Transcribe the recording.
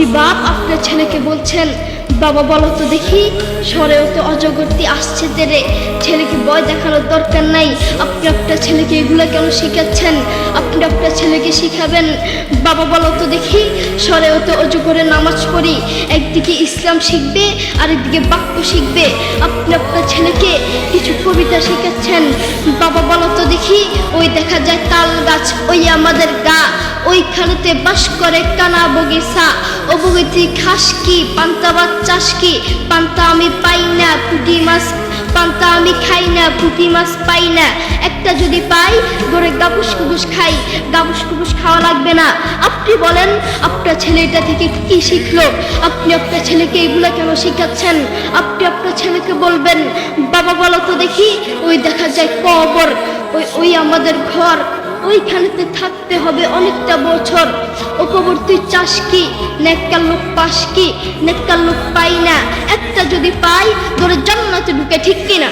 আপনি বাপ আপনার ছেলেকে বলছেন, বাবা বলো তো দেখি সরেও তো অজগরটি আসছে তেরে, ছেলেকে ভয় দেখানোর দরকার নাই। আপনি আপনার ছেলেকে এগুলো কেন শিখাচ্ছেন? আপনি আপনার ছেলেকে শিখাবেন, বাবা বলো তো দেখি সরেও তো অজগরের নামাজ পড়ি। একদিকে ইসলাম শিখবে আর একদিকে বাক্য শিখবে। আপনি আপনার ছেলেকে কিছু কবিতা শেখাচ্ছেন, বাবা বলো তো দেখি ওই দেখা যায় তাল গাছ ওই আমাদের গা, ওইখানেতে বাস করে কানা বগিচা। ও বগিতে খাস কি পান্তা ভাত চাষ কি, পান্তা আমি পাই না পুঁটি মাছ, পান্তা আমি খাই না পুঁটি মাছ পাই না। একটা যদি পাই ধরে গাবুস কুবুস খাই, গাবুস কুবুস খাওয়া লাগবে না। আপনি বলেন আপনার ছেলে এটা থেকে কি শিখলো? আপনি আপনার ছেলেকে এগুলা কেন শিখাচ্ছেন? আপনি আপনার ছেলেকে বলবেন, বাবা বলো তো দেখি ওই দেখা যায় কবর, ওই আমাদের ঘর, ওইখানেতে থাকতে হবে অনেকটা বছর। ও কবর তুই চাস কি, নেককার লোক পাস কি, নেককার লোক পাই না। একটা যদি পাই ধরে জান্নাতে ঢুকে, ঠিক কিনা?